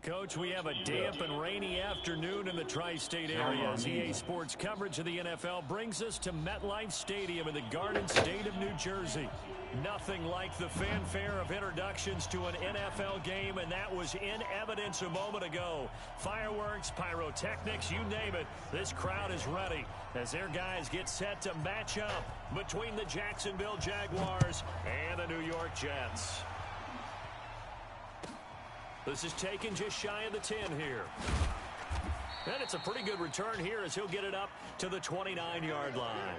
Coach, we have a damp and rainy afternoon in the tri-state area as EA Sports coverage of the NFL brings us to MetLife Stadium in the Garden State of New Jersey. Nothing like the fanfare of introductions to an NFL game, and that was in evidence a moment ago. Fireworks, pyrotechnics, you name it. This crowd is ready as their guys get set to match up between the Jacksonville Jaguars and the New York Jets. This is taken just shy of the 10 here. And it's a pretty good return here as he'll get it up to the 29-yard line.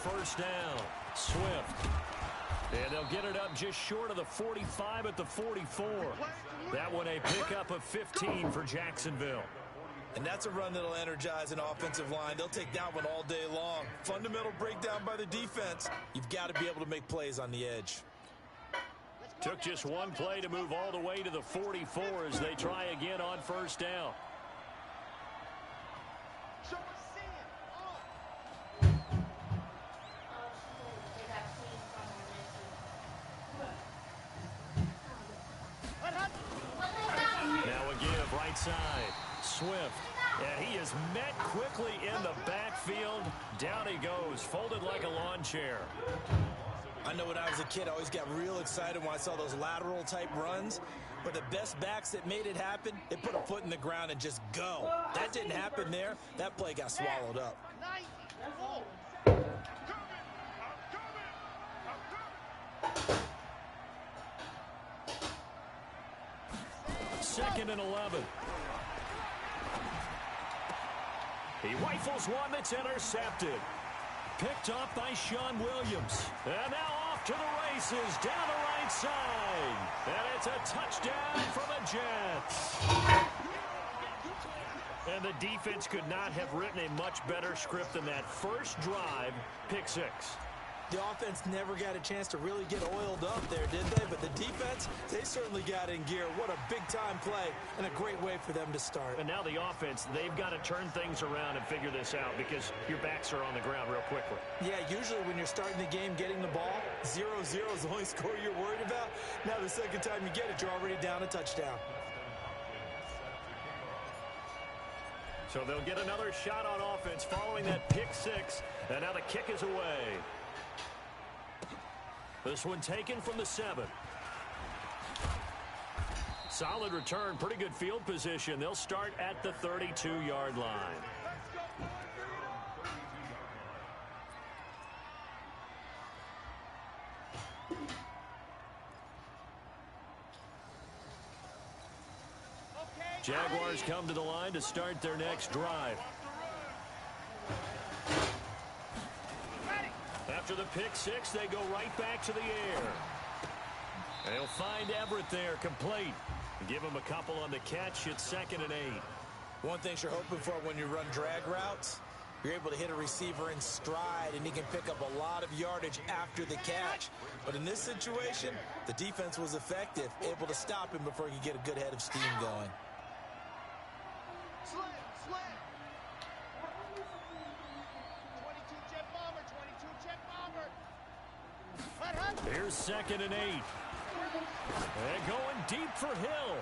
First down, Swift. And they'll get it up just short of the 45 at the 44. That one a pickup of 15 for Jacksonville. And that's a run that'll energize an offensive line. They'll take that one all day long. Fundamental breakdown by the defense. You've got to be able to make plays on the edge. Took just one play to move all the way to the 44 as they try again on first down. Side, Swift, and he is met quickly in the backfield. Down he goes, folded like a lawn chair. I know when I was a kid, I always got real excited when I saw those lateral type runs, but the best backs that made it happen, they put a foot in the ground and just go. That didn't happen there. That play got swallowed up. Second and 11. He rifles one that's intercepted. Picked off by Sean Williams. And now off to the races down the right side. And it's a touchdown for the Jets. And the defense could not have written a much better script than that first drive, pick six. The offense never got a chance to really get oiled up there, did they? But the defense, they certainly got in gear. What a big-time play and a great way for them to start. And now the offense, they've got to turn things around and figure this out because your backs are on the ground real quickly. Yeah, usually when you're starting the game getting the ball, 0-0 is the only score you're worried about. Now the second time you get it, you're already down a touchdown. So they'll get another shot on offense following that pick six. And now the kick is away. This one taken from the 7. Solid return, pretty good field position. They'll start at the 32-yard line. Jaguars come to the line to start their next drive. After the pick six, they go right back to the air. They'll find Everett there, complete. Give him a couple on the catch. It's 2nd and 8. One thing you're hoping for when you run drag routes, you're able to hit a receiver in stride, and he can pick up a lot of yardage after the catch. But in this situation, the defense was effective, able to stop him before he could get a good head of steam going. Here's 2nd and 8. And going deep for Hill.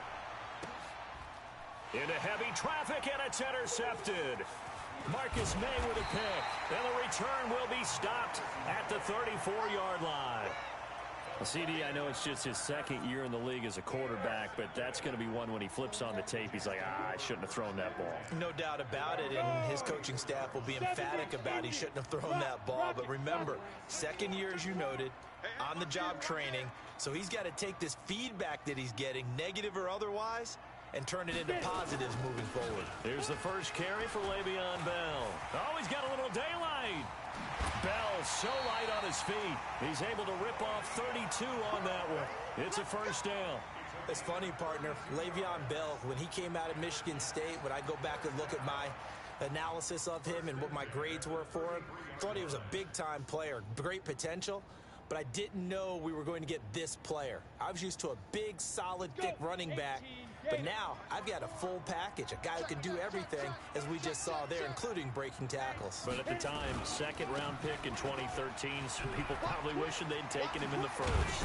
Into heavy traffic, and it's intercepted. Marcus May with a pick. And the return will be stopped at the 34-yard line. Well, CD, I know it's just his second year in the league as a quarterback, but that's going to be one when he flips on the tape. He's like, I shouldn't have thrown that ball. No doubt about it, and his coaching staff will be emphatic about he shouldn't have thrown that ball. But remember, second year, as you noted, on-the-job training, so he's got to take this feedback that he's getting, negative or otherwise, and turn it into positives moving forward. Here's the first carry for Le'Veon Bell. Oh, he's got a little daylight. Bell so light on his feet. He's able to rip off 32 on that one. It's a first down. It's funny, partner. Le'Veon Bell, when he came out of Michigan State, when I go back and look at my analysis of him and what my grades were for him, thought he was a big-time player, great potential, but I didn't know we were going to get this player. I was used to a big, solid, thick running back, but now I've got a full package, a guy who can do everything, as we just saw there, including breaking tackles. But at the time, second-round pick in 2013, some people probably wishing they'd taken him in the first.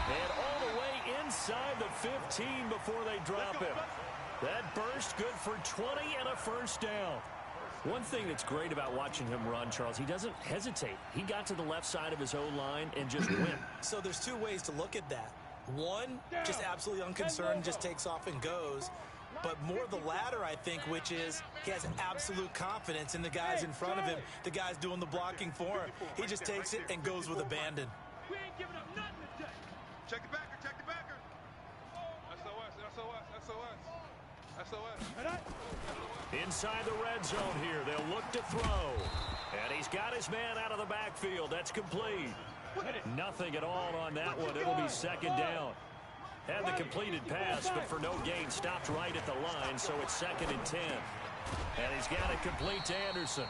And all the way inside the 15 before they drop him. That burst good for 20 and a first down. One thing that's great about watching him run, Charles, he doesn't hesitate. He got to the left side of his O-line and just went. So there's two ways to look at that. One, just absolutely unconcerned, just takes off and goes. But more the latter, I think, which is he has absolute confidence in the guys in front of him, the guys doing the blocking for him. He just takes it and goes with abandon. We ain't giving up nothing today. Check the backer, check the backer. SOS. Inside the red zone here, they'll look to throw. And he's got his man out of the backfield. That's complete. Nothing at all on that one. It'll be second down. Had the completed pass, but for no gain, stopped right at the line, so it's 2nd and 10. And he's got it complete to Anderson.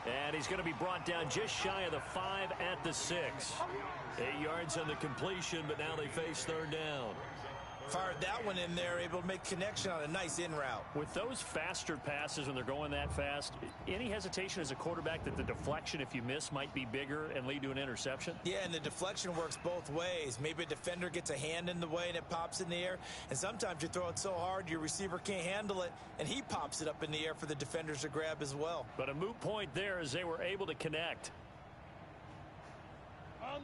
And he's going to be brought down just shy of the 5 at the 6. 8 yards on the completion, but now they face third down. Fired that one in there, able to make connection on a nice in route. With those faster passes when they're going that fast, any hesitation as a quarterback that the deflection, if you miss, might be bigger and lead to an interception? Yeah, and the deflection works both ways. Maybe a defender gets a hand in the way and it pops in the air, and sometimes you throw it so hard your receiver can't handle it, and he pops it up in the air for the defenders to grab as well. But a moot point there as they were able to connect.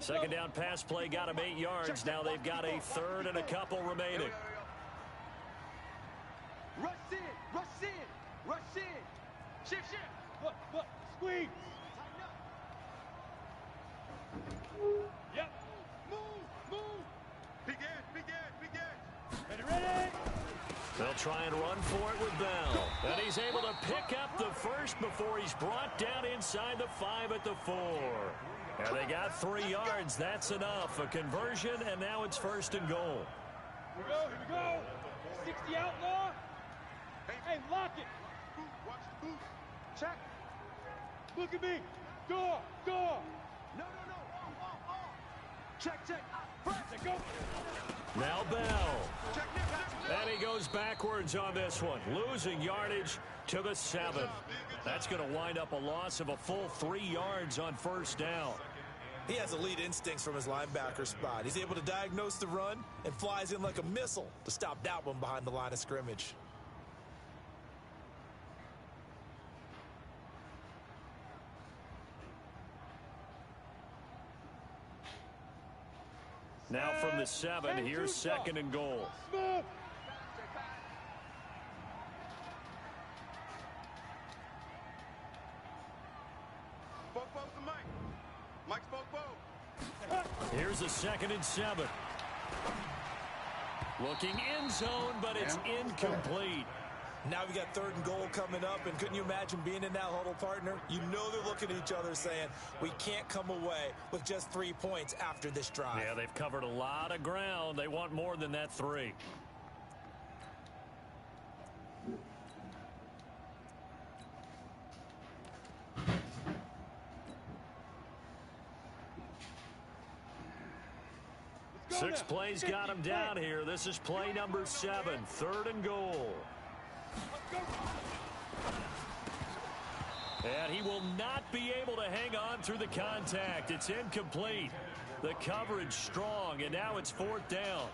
Second down pass play got him 8 yards. Now they've got a third and a couple remaining. Rush in, rush in, rush in. Shift. Look, squeeze. Yep. Move. Begin. Ready. They'll try and run for it with Bell. And he's able to pick up the first before he's brought down inside the 5 at the 4. And they got 3 yards. That's enough. A conversion, and now it's 1st and goal. Here we go. 60 outlaw. Hey, lock it. Watch the boot. Check. Look at me. Door. No. Check. Press it, go. Now Bell. And he goes backwards on this one, losing yardage to the 7. That's going to wind up a loss of a full 3 yards on first down. He has elite instincts from his linebacker spot. He's able to diagnose the run and flies in like a missile to stop that one behind the line of scrimmage. Now from the 7, here's 2nd and goal. Here's a 2nd and 7. Looking in zone, but it's incomplete. Now we got 3rd and goal coming up, and couldn't you imagine being in that huddle, partner? You know they're looking at each other saying, we can't come away with just 3 points after this drive. Yeah, they've covered a lot of ground. They want more than that 3. Six plays got him down here. This is play number 7, 3rd and goal. And he will not be able to hang on through the contact. It's incomplete. The coverage strong, and now it's 4th down.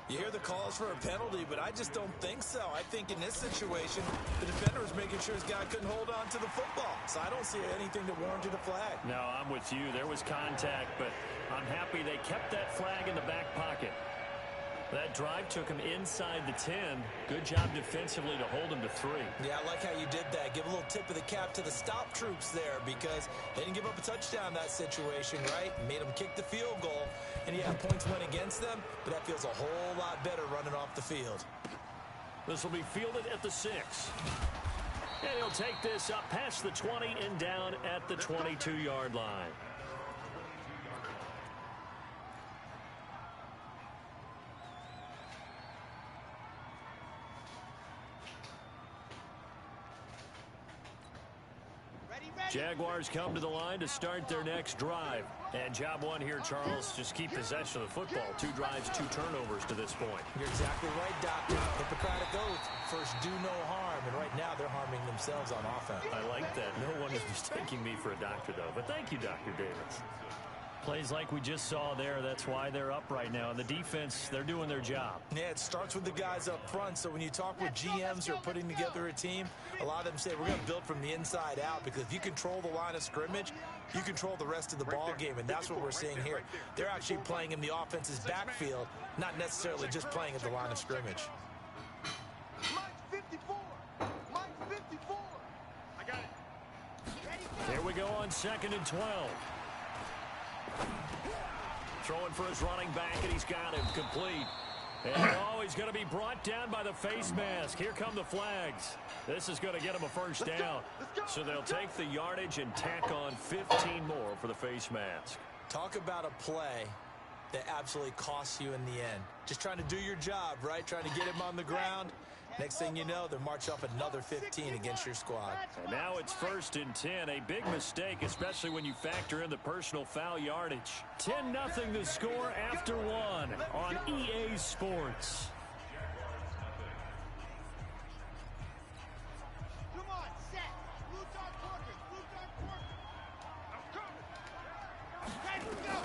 You hear the calls for a penalty, but I just don't think so. I think in this situation, the defender was making sure his guy couldn't hold on to the football. So I don't see anything that warranted a flag. No, I'm with you. There was contact, but I'm happy they kept that flag in the back pocket. That drive took him inside the 10. Good job defensively to hold him to 3. Yeah, I like how you did that. Give a little tip of the cap to the stop troops there because they didn't give up a touchdown in that situation, right? Made them kick the field goal. And, yeah, points went against them, but that feels a whole lot better running off the field. This will be fielded at the 6. And he'll take this up past the 20 and down at the 22-yard line. Jaguars come to the line to start their next drive. And job one here, Charles, just keep possession of the football. 2 drives, 2 turnovers to this point. You're exactly right, Doctor. Hippocratic oath. First, do no harm. And right now, they're harming themselves on offense. I like that. No one is mistaking me for a doctor, though. But thank you, Dr. Davis. Plays like we just saw there, that's why they're up right now. And the defense, they're doing their job. Yeah, it starts with the guys up front. So when you talk with GMs who are putting together a team, a lot of them say we're going to build from the inside out, because if you control the line of scrimmage, you control the rest of the ball game, and that's what we're seeing here. They're actually playing in the offense's backfield, not necessarily just playing at the line of scrimmage. Mike's 54. Mike's 54. I got it. Here we go on 2nd and 12. Throwing for his running back, and he's got him complete. And oh, he's going to be brought down by the face mask. Here come the flags. This is going to get him a first down. So they'll take the yardage and tack on 15 more for the face mask. Talk about a play that absolutely costs you in the end. Just trying to do your job, right? Trying to get him on the ground. Next thing you know, they're march up another 15 against your squad. And now it's 1st and 10. A big mistake, especially when you factor in the personal foul yardage. 10-0 the score after 1 on EA Sports. Come on, set. Blue dot quarters. Blue dot quarters. I'm coming. Ready to go.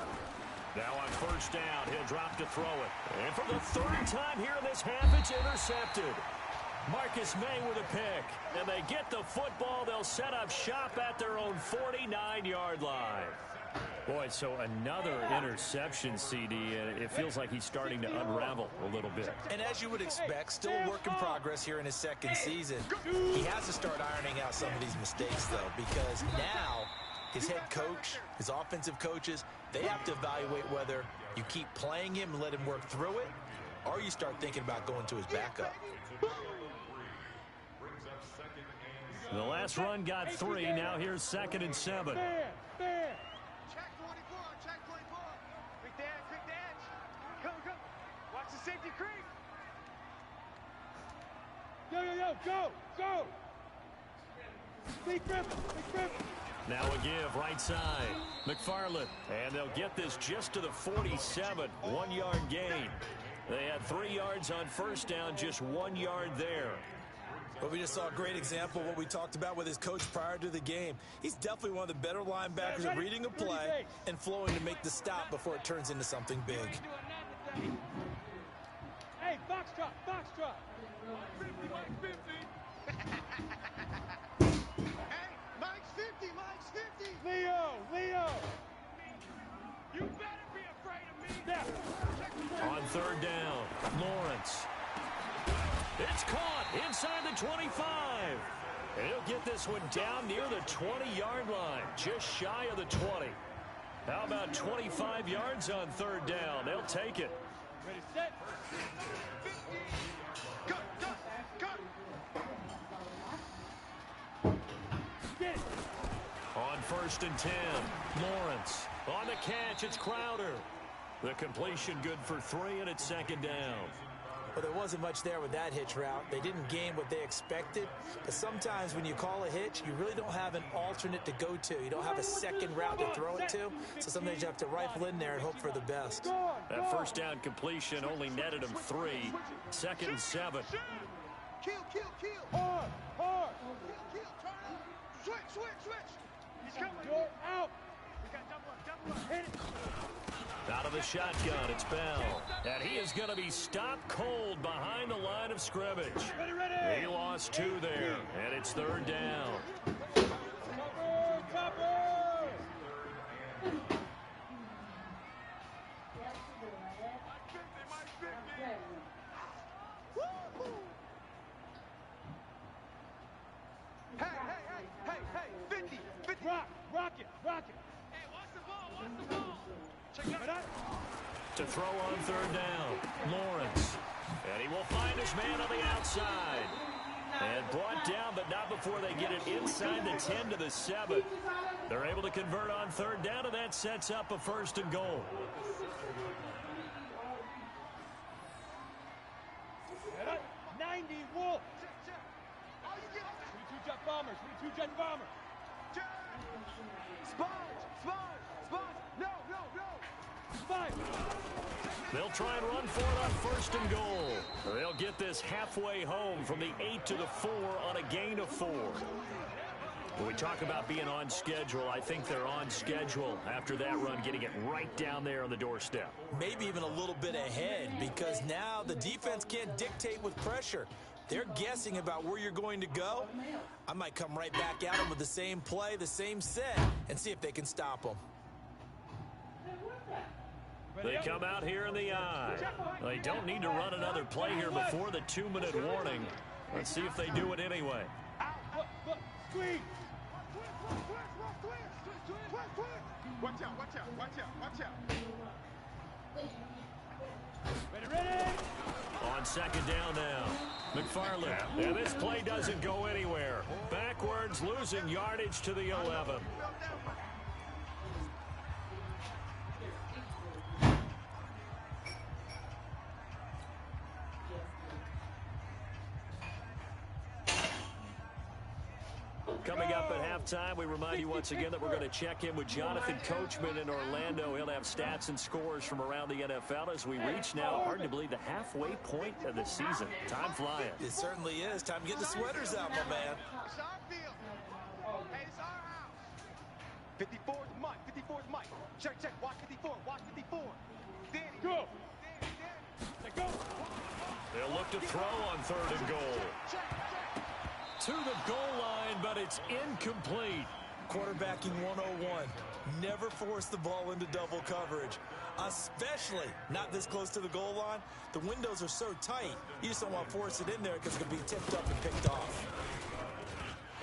Now on 1st down, he'll drop to throw it. And for the 3rd time here in this half, it's intercepted. Marcus May with a pick. And they get the football. They'll set up shop at their own 49-yard line. Boy, so another interception, CD, and it feels like he's starting to unravel a little bit. And as you would expect, still a work in progress here in his 2nd season. He has to start ironing out some of these mistakes, though, because now his head coach, his offensive coaches, they have to evaluate whether you keep playing him and let him work through it, or you start thinking about going to his backup. The last run got 3. Now here's 2nd and 7. Check 24. Check 24. Quick dance, quick dance. Come, come. Watch the safety creep. Yo, yo, yo, go, go. Big Griffin, big Griffin. Now a give right side. McFarland. And they'll get this just to the 47. 1-yard gain. They had 3 yards on 1st down, just 1 yard there. But we just saw a great example of what we talked about with his coach prior to the game. He's definitely one of the better linebackers at reading a play and flowing to make the stop before it turns into something big. Hey, box drop, box drop. 50, Mike 50. Hey, Mike's 50, Mike's 50. Leo, Leo. You better be afraid of me. Yeah. On 3rd down, Lawrence. It's caught inside the 25. And he'll get this one down near the 20-yard line, just shy of the 20. How about 25 yards on 3rd down? They'll take it. Ready, set. Cut, cut, cut. Get it. On 1st and 10, Lawrence. On the catch, it's Crowder. The completion good for 3, and it's 2nd down. Well, there wasn't much there with that hitch route. They didn't gain what they expected. But sometimes when you call a hitch, you really don't have an alternate to go to. You don't have a second route to throw it to. So sometimes you have to rifle in there and hope for the best. That 1st down completion only netted him 3. 2nd and 7. Kill, kill, kill. Hard, hard. Kill, kill, turn up. Switch, switch, switch. He's coming. You're out. We got double up. Hit it. Out of the shotgun, it's Bell. And he is going to be stopped cold behind the line of scrimmage. Ready, ready. He lost 2 there, and it's 3rd down. Cover, cover. Hey, hey, hey, hey, hey, 50, 50. Rock it, rock it. Hey, watch the ball, watch the ball. Check it out. To throw on 3rd down, Lawrence. And he will find his man on the outside. And brought down, but not before they get it inside the 10 to the 7. They're able to convert on third down, and that sets up a 1st and goal. Head up. 90 Wolf. 22 jet bomber. 22 jet bomber. Sponge. No. Sponge. They'll try and run for it on 1st and goal. They'll get this halfway home from the 8 to the 4 on a gain of 4. When we talk about being on schedule, I think they're on schedule after that run, getting it right down there on the doorstep. Maybe even a little bit ahead, because now the defense can't dictate with pressure. They're guessing about where you're going to go. I might come right back at them with the same play, the same set, and see if they can stop them. They come out here in the eye. They don't need to run another play here before the 2-minute warning. Let's see if they do it anyway. Squeeze. Watch out. Ready. On 2nd down now. McFarland. And this play doesn't go anywhere. Backwards, losing yardage to the 11. Coming up at halftime, we remind you once again that we're going to check in with Jonathan Coachman in Orlando. He'll have stats and scores from around the NFL as we reach now, hard to believe, the halfway point of the season. Time flying. It certainly is. Time to get the sweaters out, my man. It's our field. Hey, it's our house. 54 is Mike. 54 is Mike. Check. Watch 54. Watch 54. Danny. Go. Danny. Go. They'll look to throw on 3rd and goal. Check. To the goal line, but it's incomplete. Quarterbacking 101. Never force the ball into double coverage, especially not this close to the goal line. The windows are so tight, you just don't want to force it in there because it could be tipped up and picked off.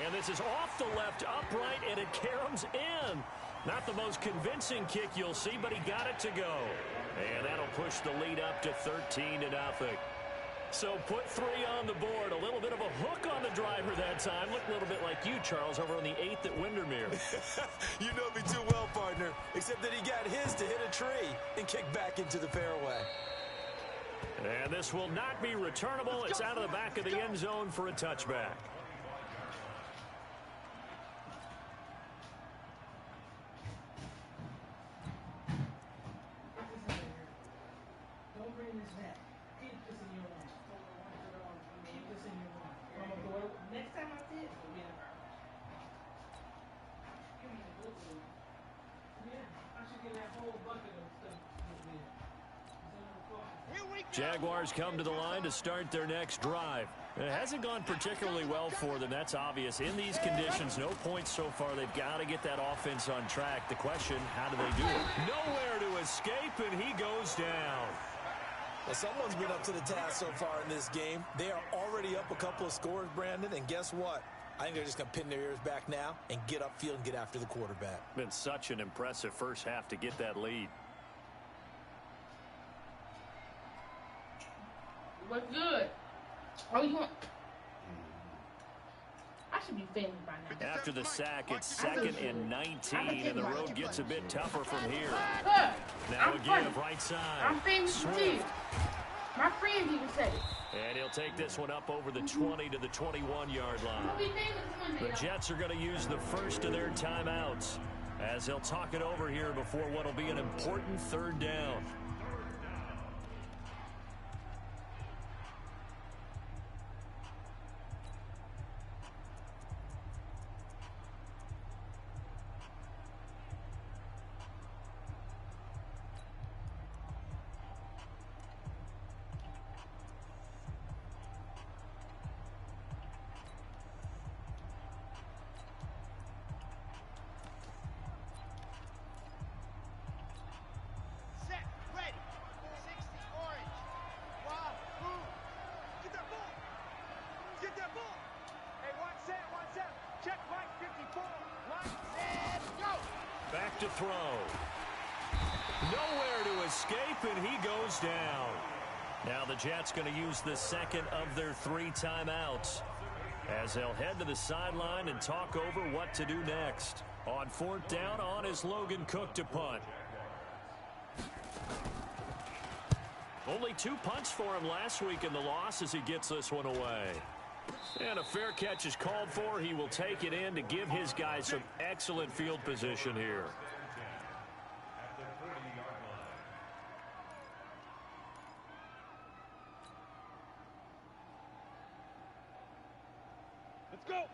And this is off the left upright, and it caroms in. Not the most convincing kick you'll see, but he got it to go. And that'll push the lead up to 13-0. So put 3 on the board. A little bit of a hook on the driver that time. Looked a little bit like you, Charles, over on the 8th at Windermere. You know me too well, partner, except that he got his to hit a tree and kick back into the fairway. And this will not be returnable. It's out of the back of the end zone for a touchback. Jaguars come to the line to start their next drive. It hasn't gone particularly well for them. That's obvious. In these conditions, no points so far. They've got to get that offense on track. The question, how do they do it? Nowhere to escape, and he goes down. Well, someone's been up to the task so far in this game. They are already up a couple of scores, Brandon, and guess what? I think they're just going to pin their ears back now and get upfield and get after the quarterback. Been such an impressive first half to get that lead. What's good? Oh, you want? I should be famous by now. After the sack, it's 2nd and 19, and the road gets a bit tougher from here. Good. Now I'm again, funny. right side. I'm famous too. My friends even said it. And he'll take this one up over the 20 to the 21-yard line. I'll be famous one day. The Jets are going to use the first of their timeouts as they'll talk it over here before what will be an important 3rd down. To throw. Nowhere to escape, and he goes down. Now the Jets going to use the second of their 3 timeouts as they'll head to the sideline and talk over what to do next. On 4th down, on is Logan Cook to punt. Only 2 punts for him last week in the loss as he gets this one away. And a fair catch is called for. He will take it in to give his guys some excellent field position here. Let's go.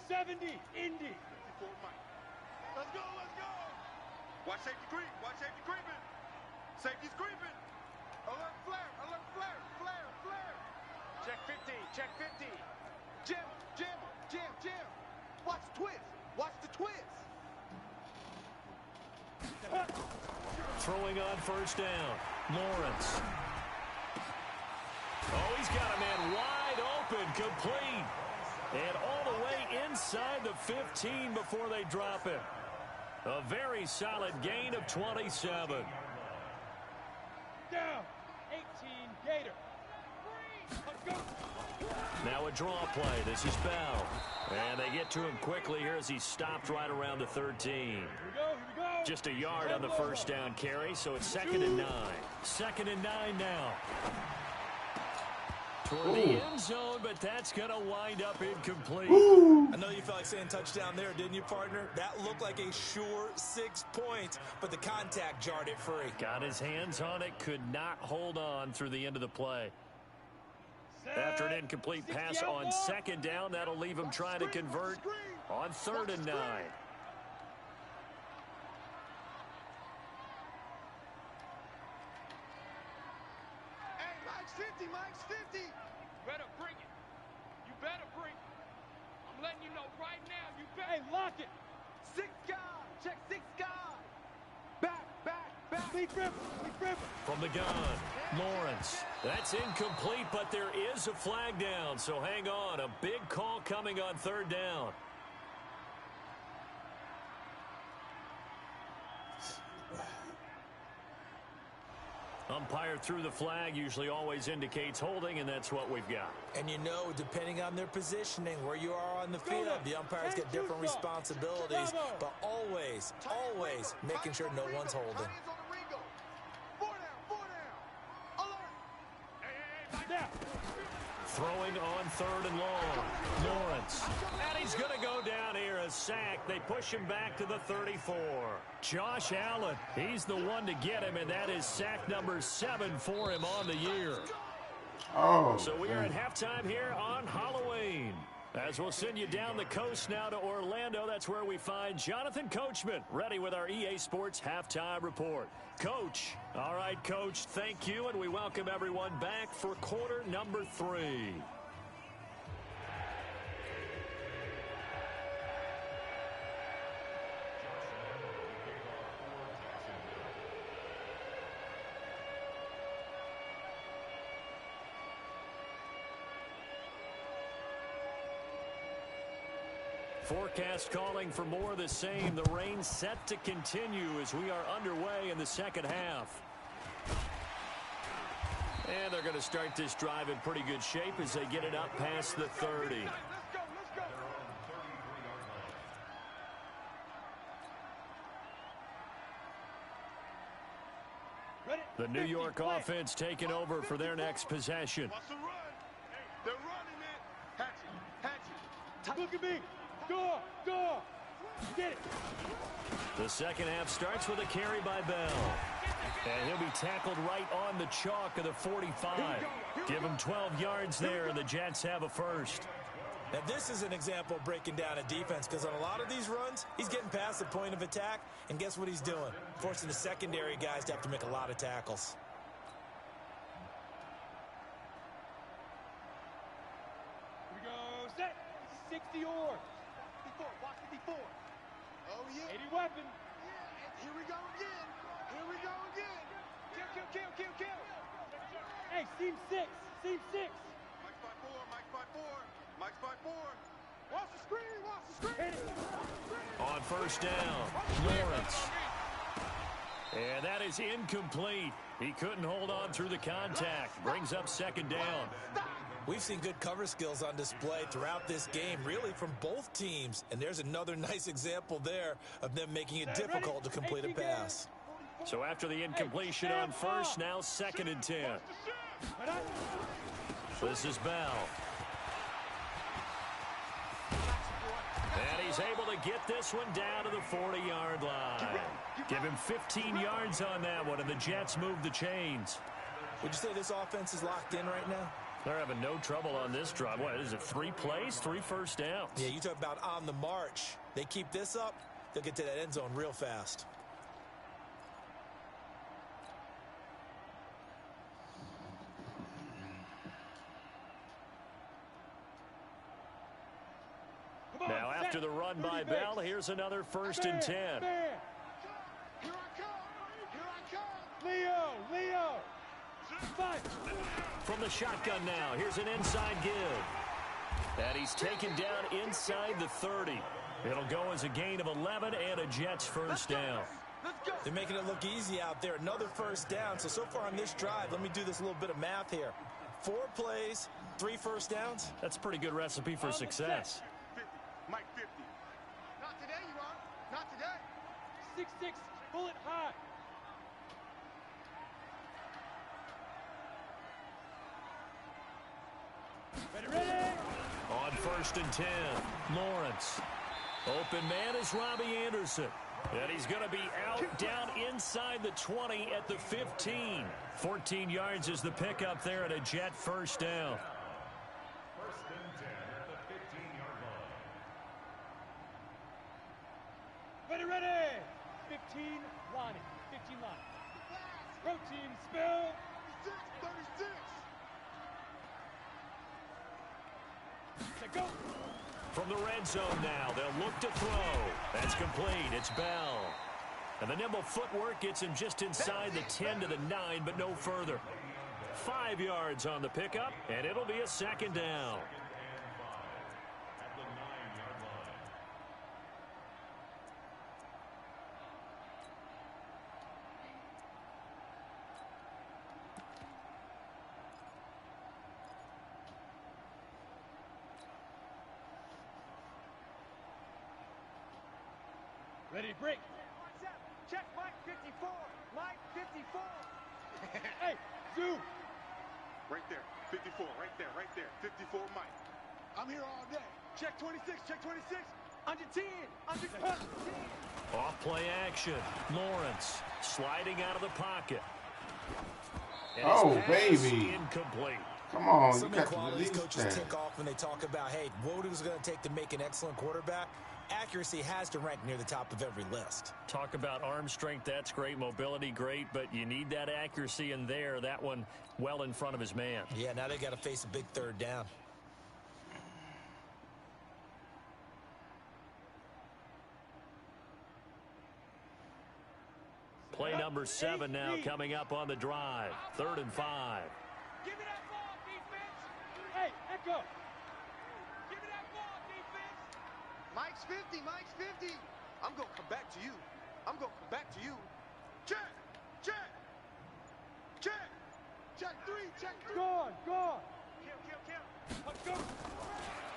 70, Indy. Let's go, let's go. Watch safety creep, watch safety creeping. Safety's creeping. Alert flare, alert flare, flare, flare. Check 50, check 50. Jim, Jim, Jim, Jim. Watch the twist, watch the twist. Throwing on 1st down, Lawrence. Oh, he's got a man wide open, complete. And all the way inside the 15 before they drop it. A very solid gain of 27. Down. 18, Gator. Let's go. Now a draw play. This is Bell. And they get to him quickly here as he stopped right around the 13. Here we go. Just a yard on the 1st down carry, so it's 2nd and 9. 2nd and 9 now. Toward the end zone, but that's going to wind up incomplete. I know you felt like saying touchdown there, didn't you, partner? That looked like a sure 6 points, but the contact jarred it free. Got his hands on it, could not hold on through the end of the play. After an incomplete pass on 2nd down, that'll leave him trying to convert on 3rd and 9. Hey, Mike's 50, Mike's 50. Better bring it. You better bring it. I'm letting you know right now. You better. Hey, lock it. 6 guard, check 6 guard. Back, back, back. Lead river, lead river. From the gun, Lawrence. That's incomplete, but there is a flag down, so hang on. A big call coming on 3rd down. Umpire threw the flag, usually always indicates holding, and that's what we've got. And you know, depending on their positioning, where you are on the field, the umpires get different responsibilities, but always, always making sure no one's holding. Hands on the Ringo. 4 down, 4 down. Alert. Down. Throwing on 3rd and long. Lawrence. And he's going to go down here, a sack. They push him back to the 34. Josh Allen, he's the one to get him, and that is sack number 7 for him on the year. Oh. So we are at halftime here on Halloween. As we'll send you down the coast now to Orlando, that's where we find Jonathan Coachman, ready with our EA Sports Halftime Report. Coach. All right, Coach, thank you, and we welcome everyone back for quarter number 3. Forecast calling for more of the same. The rain set to continue as we are underway in the 2nd half. And they're going to start this drive in pretty good shape as they get it up past the 30. Let's go, let's go. The New York offense taking over for their next possession. Wants to run. They're running it. Hatchet. Look at me. Door, door. Get it. The 2nd half starts with a carry by Bell. And he'll be tackled right on the chalk of the 45. Give him 12 yards there, and the Jets have a first. Now, this is an example of breaking down a defense, because on a lot of these runs, he's getting past the point of attack, and guess what he's doing? Forcing the secondary guys to have to make a lot of tackles. Here we go. Set. 60 or. 54, watch 54. Oh, yeah. 80 weapon. Yeah, here we go again. Here we go again. Kill, kill, kill, kill, kill. Hey, seam 6. Seam 6. Mike's 5-4, Mike's 5-4. Mike's 5-4. Watch the screen, watch the screen. Hit it. On 1st down, Lawrence. And that is incomplete. He couldn't hold on through the contact. Brings up second down. We've seen good cover skills on display throughout this game, really from both teams. And there's another nice example there of them making it difficult to complete a pass. So after the incompletion on first, now 2nd and 10. This is Bell. And he's able to get this one down to the 40-yard line. Give him 15 yards on that one, and the Jets move the chains. Would you say this offense is locked in right now? They're having no trouble on this drive. What is it, 3 plays, 3 first downs? Yeah, you talk about on the march. They keep this up, they'll get to that end zone real fast. Now, after the run by Bell, here's another 1st and 10. Here I come. Leo. Fight. From the shotgun now, here's an inside give. And he's taken down inside the 30. It'll go as a gain of 11 and a Jets first down. They're making it look easy out there. Another first down. So far on this drive, let me do this little bit of math here. 4 plays, 3 first downs. That's a pretty good recipe for success. 50. Mike 50. Not today, you are. Not today. 6'6", bullet high. Ready. On 1st and 10, Lawrence. Open man is Robbie Anderson. And he's going to be out down inside the 20 at the 15. 14 yards is the pickup there at a Jet first down. 1st and 10 at the 15-yard line. Ready. 15 line. 15 line. Protein spill. 36. Go. From the red zone now, they'll look to throw. That's complete. It's Bell. And the nimble footwork gets him just inside the 10 to the 9, but no further. 5 yards on the pickup, and it'll be a 2nd down. At the 9-yard line. Ready, break. Check Mike 54. Mike 54. Hey, zoom. Right there. 54. Right there. 54 Mike. I'm here all day. Check 26. Check 26. Under 10. Under 10. Off play action. Lawrence sliding out of the pocket. And Oh, his pass baby. incomplete. Come on, Some you got to qualities release coaches that. tick off when they talk about, hey, what is it going to take to make an excellent quarterback? Accuracy has to rank near the top of every list. Talk about arm strength, that's great. Mobility, great, but you need that accuracy in there. That one well in front of his man. Yeah, now they got to face a big 3rd down. Play number 7 now coming up on the drive. 3rd and 5. Give me that ball, defense. Hey, Echo. Give me that ball, defense. Mike's 50. Mike's 50. I'm going to come back to you. I'm going to come back to you. Check. Check. Check. Check 3. Check 3. Gone. Kill. Let's go.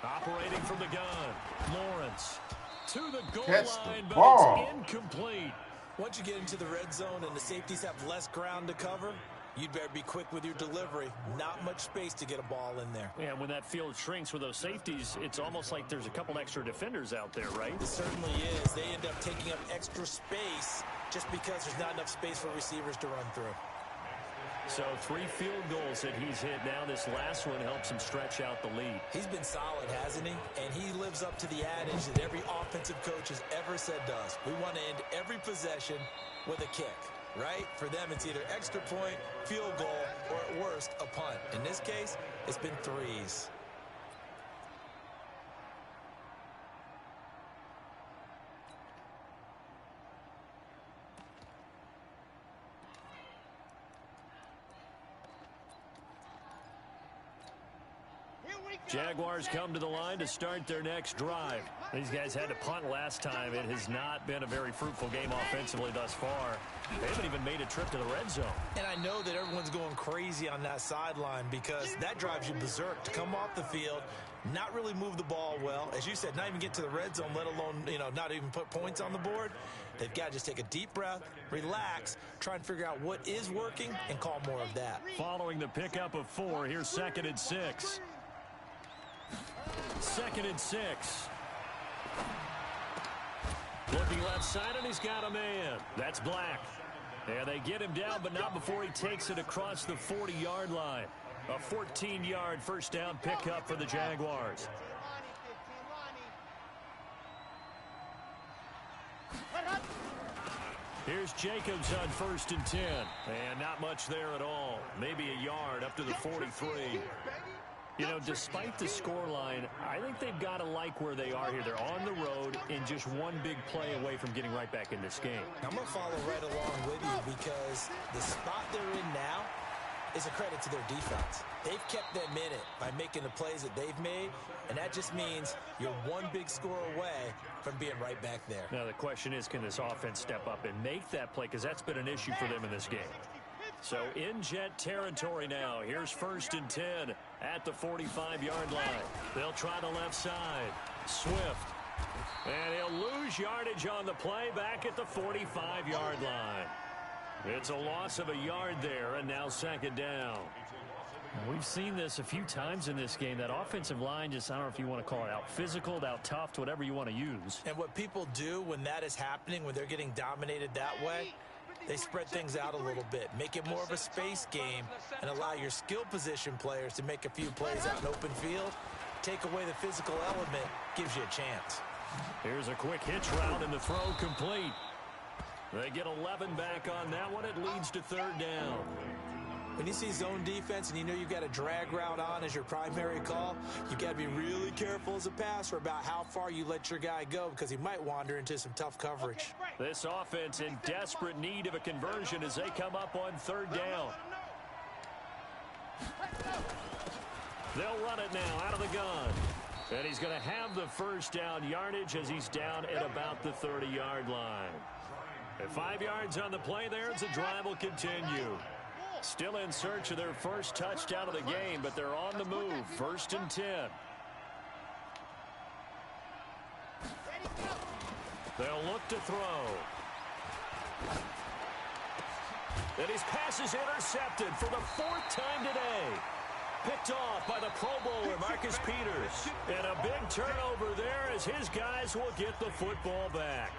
Operating from the gun. Lawrence to the goal Catch the line, but ball. it's incomplete. Once you get into the red zone and the safeties have less ground to cover, you'd better be quick with your delivery. Not much space to get a ball in there. And when that field shrinks with those safeties, it's almost like there's a couple extra defenders out there, right? It certainly is. They end up taking up extra space just because there's not enough space for receivers to run through. So 3 field goals that he's hit now. This last one helps him stretch out the lead. He's been solid, hasn't he? And he lives up to the adage that every offensive coach has ever said does. We want to end every possession with a kick, right? For them, it's either extra point, field goal, or at worst, a punt. In this case, it's been 3s. Jaguars come to the line to start their next drive. These guys had to punt last time. It has not been a very fruitful game offensively thus far. They haven't even made a trip to the red zone. And I know that everyone's going crazy on that sideline because that drives you berserk to come off the field, not really move the ball well. As you said, not even get to the red zone, let alone, not even put points on the board. They've got to just take a deep breath, relax, try and figure out what is working, and call more of that. Following the pickup of 4, here's 2nd and 6. 2nd and 6. Looking left side, and he's got a man. That's Black. And they get him down, but not before he takes it across the 40-yard line. A 14-yard first down pickup for the Jaguars. Here's Jacobs on 1st and 10. And not much there at all. Maybe a yard up to the 43. Despite the scoreline, I think they've got to like where they are here. They're on the road and just one big play away from getting right back in this game. I'm going to follow right along with you because the spot they're in now is a credit to their defense. They've kept them in it by making the plays that they've made, and that just means you're one big score away from being right back there. Now, the question is, can this offense step up and make that play? Because that's been an issue for them in this game. So in Jet territory now. Here's 1st and 10 at the 45-yard line. They'll try the left side. Swift. And he'll lose yardage on the play back at the 45-yard line. It's a loss of a yard there, and now 2nd down. We've seen this a few times in this game. That offensive line just, I don't know if you want to call it out physical, out tough, whatever you want to use. And what people do when that is happening, when they're getting dominated that way, they spread things out a little bit, make it more of a space game, and allow your skill position players to make a few plays out in open field. Take away the physical element, gives you a chance. Here's a quick hitch route, and the throw complete. They get 11 back on that one. It leads to 3rd down. When you see zone defense and you know you've got a drag route on as your primary call, you've got to be really careful as a passer about how far you let your guy go because he might wander into some tough coverage. This offense in desperate need of a conversion as they come up on 3rd down. They'll run it now out of the gun. And he's going to have the first down yardage as he's down at about the 30-yard line. At 5 yards on the play there, as the drive will continue. Still in search of their first touchdown of the game, but they're on the move. 1st and 10. They'll look to throw. And his pass is intercepted for the 4th time today. Picked off by the Pro Bowler, Marcus Peters. And a big turnover there as his guys will get the football back.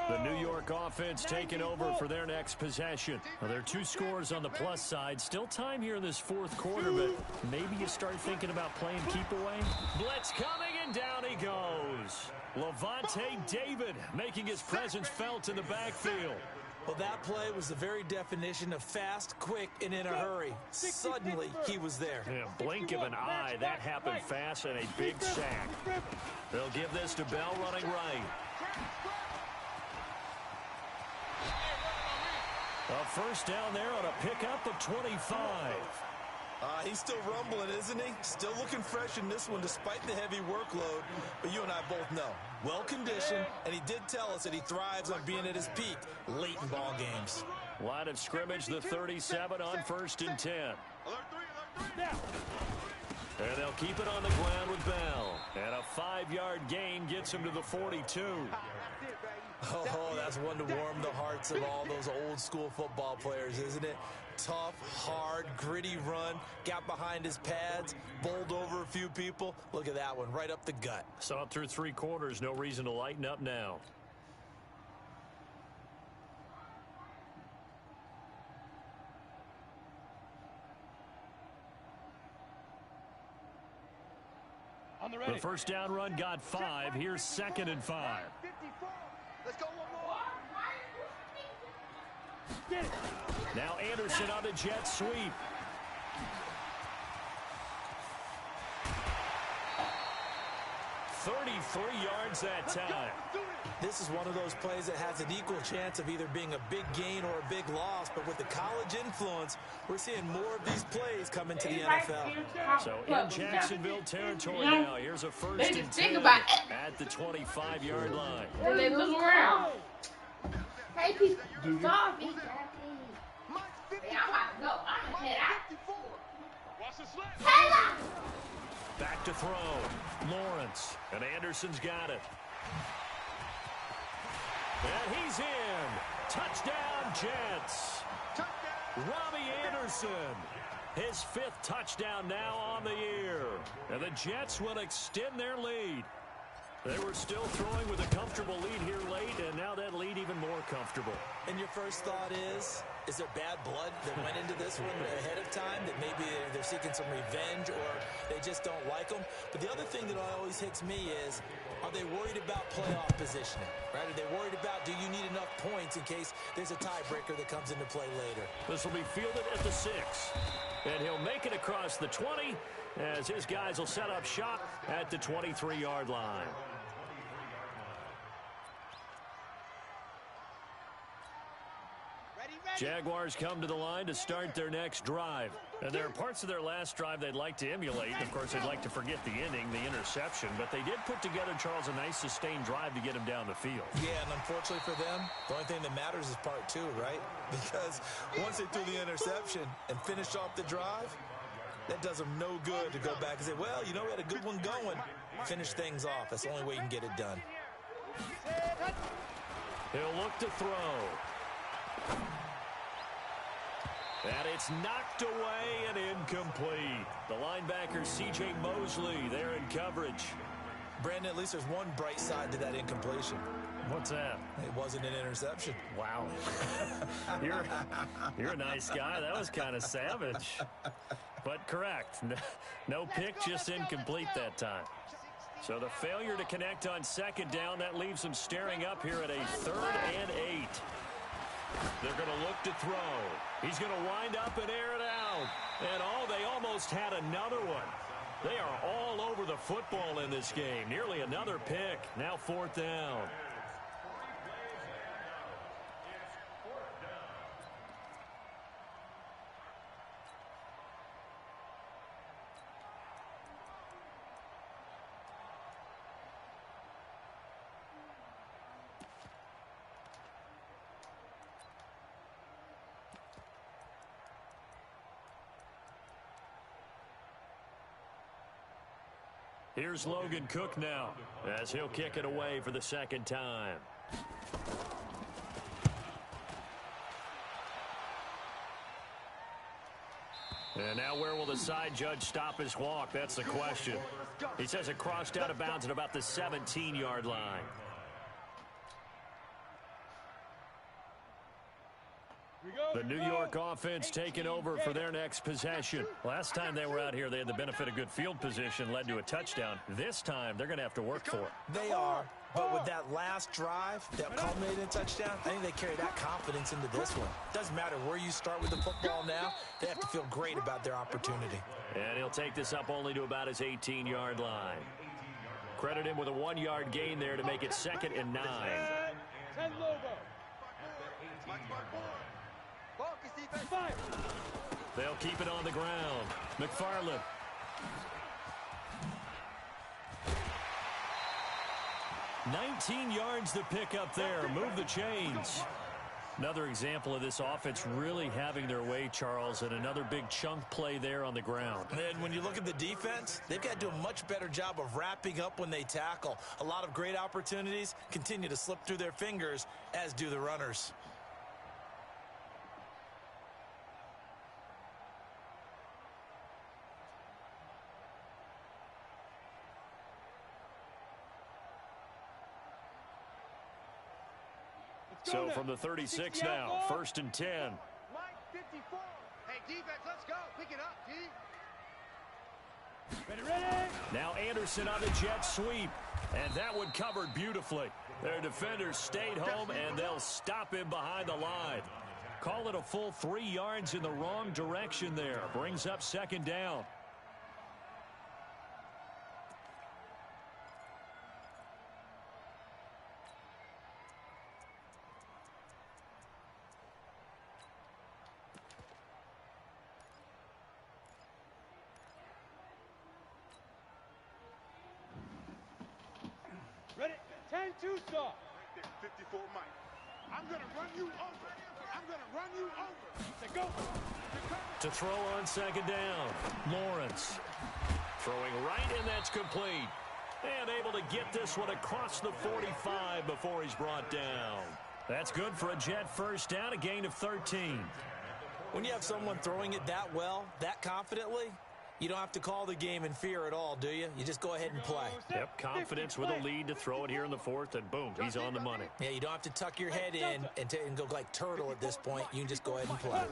The New York offense taking over for their next possession. Now, there are 2 scores on the plus side. Still time here in this 4th quarter, but maybe you start thinking about playing keep away. Blitz coming, and down he goes. Levante David making his presence felt in the backfield. Well, that play was the very definition of fast, quick, and in a hurry. Suddenly, he was there. Yeah, blink of an eye, that happened fast, and a big sack. They'll give this to Bell running right. A first down there on a pickup of 25. He's still rumbling, isn't he? Still looking fresh in this one despite the heavy workload. But you and I both know, well-conditioned, and he did tell us that he thrives on being at his peak late in ball games. Line of scrimmage, the 37 on 1st and 10. And they'll keep it on the ground with Bell. And a 5-yard gain gets him to the 42. Oh, that's one to warm the hearts of all those old-school football players, isn't it? Tough, hard, gritty run, got behind his pads, bowled over a few people. Look at that one, right up the gut. Saw it through 3 quarters, no reason to lighten up now. The first down run got 5. Here's 2nd and 5. Let's go one more. Now Anderson on the jet sweep. "33 yards that time. This is one of those plays that has an equal chance of either being a big gain or a big loss. But with the college influence, we're seeing more of these plays come into the NFL. So in Jacksonville territory now, here's a first and 10 at the 25-yard line. Then they look around. Hey, people, stop me, Jackie. Hey, I'm about to go. I'm going to head out. Watch the slap. Taylor! Back to throw. Lawrence. And Anderson's got it. And he's in. Touchdown, Jets. Robbie Anderson. His 5th touchdown now on the year. And the Jets will extend their lead. They were still throwing with a comfortable lead here late, and now that lead even more comfortable. And your first thought is there bad blood that went into this one ahead of time, that maybe they're seeking some revenge or they just don't like them? But the other thing that always hits me is, are they worried about playoff positioning? Right? Are they worried about, do you need enough points in case there's a tiebreaker that comes into play later? This will be fielded at the 6. And he'll make it across the 20 as his guys will set up shop at the 23-yard line. Jaguars come to the line to start their next drive. And there are parts of their last drive they'd like to emulate. Of course, they'd like to forget the ending, the interception. But they did put together, Charles, a nice sustained drive to get him down the field. Yeah, and unfortunately for them, the only thing that matters is part 2, right? Because once they threw the interception and finished off the drive, that does them no good to go back and say, well, you know, we had a good one going. Finish things off. That's the only way you can get it done. He'll look to throw. And it's knocked away and incomplete. The linebacker, C.J. Mosley, there in coverage. Brandon, at least there's one bright side to that incompletion. What's that? It wasn't an interception. Wow. You're a nice guy. That was kind of savage. But correct. No pick, just incomplete that time. So the failure to connect on second down, that leaves them staring up here at a 3rd and 8. They're going to look to throw. He's going to wind up and air it out. And they almost had another one. They are all over the football in this game. Nearly another pick. Now 4th down. Here's Logan Cook now, as he'll kick it away for the 2nd time. And now where will the side judge stop his walk? That's the question. He says it crossed out of bounds at about the 17-yard line. The New York offense taking over for their next possession. Last time they were out here, they had the benefit of good field position, led to a touchdown. This time, they're going to have to work for it. They are, but with that last drive that culminated in a touchdown, I think they carry that confidence into this one. Doesn't matter where you start with the football now, they have to feel great about their opportunity. And he'll take this up only to about his 18-yard line. Credit him with a 1-yard gain there to make it 2nd and 9. 10 logo. They'll keep it on the ground. McFarland. "19 yards to pick up there. Move the chains." Another example of this offense really having their way, Charles, and another big chunk play there on the ground. And when you look at the defense, they've got to do a much better job of wrapping up when they tackle. A lot of great opportunities continue to slip through their fingers, as do the runners. So from the 36 now, 1st and 10. Mike 54. Hey, defense, let's go. Pick it up, D. Ready. Now Anderson on the jet sweep. And that one covered beautifully. Their defenders stayed home, and they'll stop him behind the line. Call it a full 3 yards in the wrong direction there. Brings up 2nd down. 10-2 saw. 54 Mike. I'm going to run you over. I'm going to run you over. Let's go. To throw on second down, Lawrence. Throwing right, and that's complete. And able to get this one across the 45 before he's brought down. That's good for a Jet first down, a gain of 13. When you have someone throwing it that well, that confidently, you don't have to call the game in fear at all, do you? You just go ahead and play. Yep, confidence with a lead to throw it here in the fourth, and boom, he's on the money. Yeah, you don't have to tuck your head in and go like turtle at this point. You can just go ahead and play.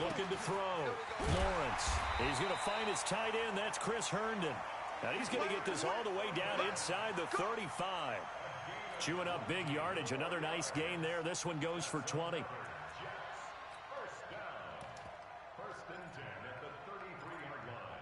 Looking to throw. Lawrence. He's going to find his tight end. That's Chris Herndon. Now he's going to get this all the way down inside the 35. Chewing up big yardage. Another nice gain there. This one goes for 20. First down. First and 10 at the 33-yard line.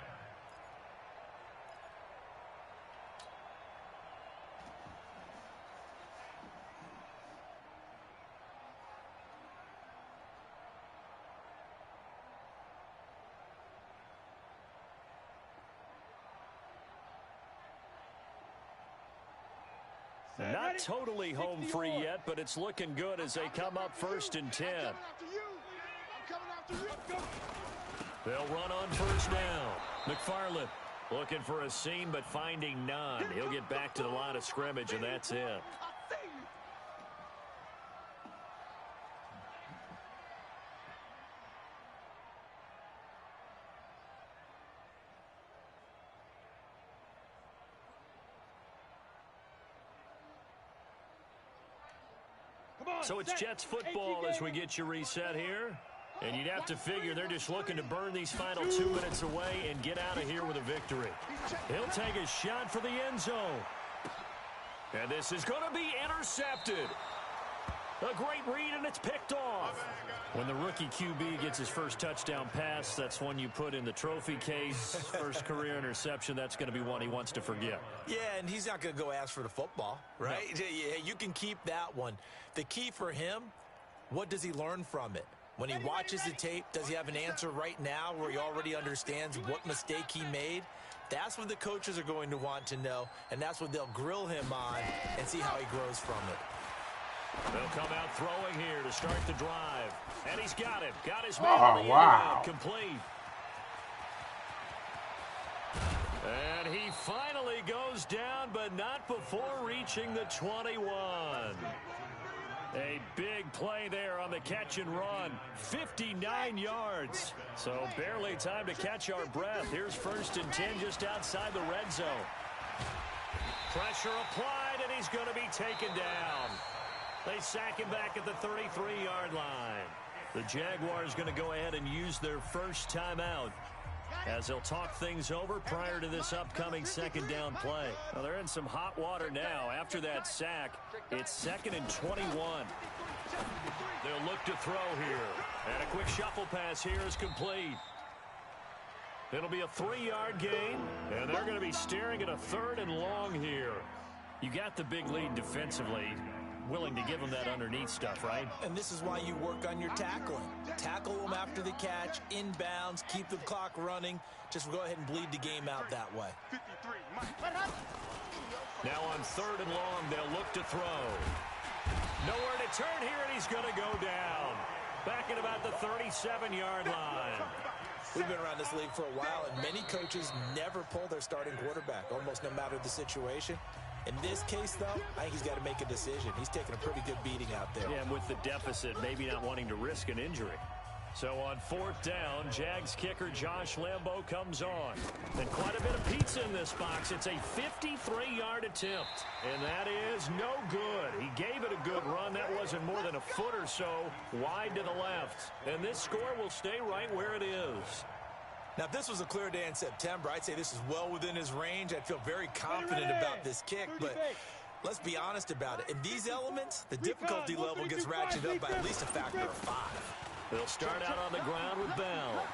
Not totally home free yet, but it's looking good as they come up first and 10. They'll run on first down. McFarland looking for a seam, but finding none. He'll get back to the line of scrimmage, and that's it. So it's Jets football as we get you reset here. And you'd have to figure they're just looking to burn these final 2 minutes away and get out of here with a victory. He'll take a shot for the end zone. And this is going to be intercepted. A great read, and it's picked off. When the rookie QB gets his first touchdown pass, that's one you put in the trophy case. First career interception, that's going to be one he wants to forget. Yeah, and he's not going to go ask for the football, right? No. Yeah, you can keep that one. The key for him, what does he learn from it? When he watches the tape, does he have an answer right now where he already understands what mistake he made? That's what the coaches are going to want to know, and that's what they'll grill him on and see how he grows from it. They'll come out throwing here to start the drive. And he's got him. Got his man on the end. Complete. And he finally goes down, but not before reaching the 21. A big play there on the catch and run. 59 yards. So barely time to catch our breath. Here's first and 10 just outside the red zone. Pressure applied, and he's going to be taken down. They sack him back at the 33-yard line. The Jaguars going to go ahead and use their first timeout as they'll talk things over prior to this upcoming second down play. Well, they're in some hot water now. After that sack, it's second and 21. They'll look to throw here. And a quick shuffle pass here is complete. It'll be a 3-yard gain, and they're going to be staring at a third and long here. You got the big lead defensively. Willing to give them that underneath stuff, right? And this is why you work on your tackling. Tackle them after the catch, inbounds, keep the clock running. Just go ahead and bleed the game out that way. Now on third and long, they'll look to throw. Nowhere to turn here, and he's going to go down. Back at about the 37-yard line. We've been around this league for a while, and many coaches never pull their starting quarterback, almost no matter the situation. In this case, though, I think he's got to make a decision. He's taking a pretty good beating out there. Yeah, and with the deficit, maybe not wanting to risk an injury. So on fourth down, Jags kicker Josh Lambo comes on. And quite a bit of pizza in this box. It's a 53-yard attempt. And that is no good. He gave it a good run. That wasn't more than a foot or so wide to the left. And this score will stay right where it is. Now, if this was a clear day in September, I'd say this is well within his range. I'd feel very confident about this kick, but let's be honest about it. In these elements, the difficulty level gets ratcheted up by at least a factor of 5. They'll start out on the ground with Bell.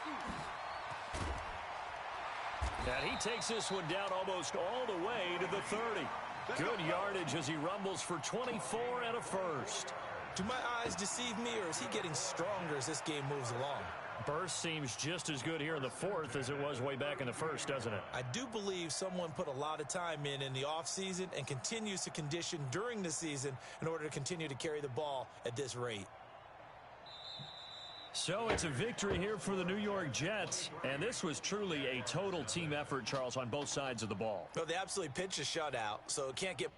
And he takes this one down almost all the way to the 30. Good yardage as he rumbles for 24 and a first. Do my eyes deceive me, or is he getting stronger as this game moves along? Burst seems just as good here in the fourth as it was way back in the first, doesn't it? I do believe someone put a lot of time in the offseason and continues to condition during the season in order to continue to carry the ball at this rate. So it's a victory here for the New York Jets, and this was truly a total team effort, Charles, on both sides of the ball. Well, they absolutely pitched a shutout, so it can't get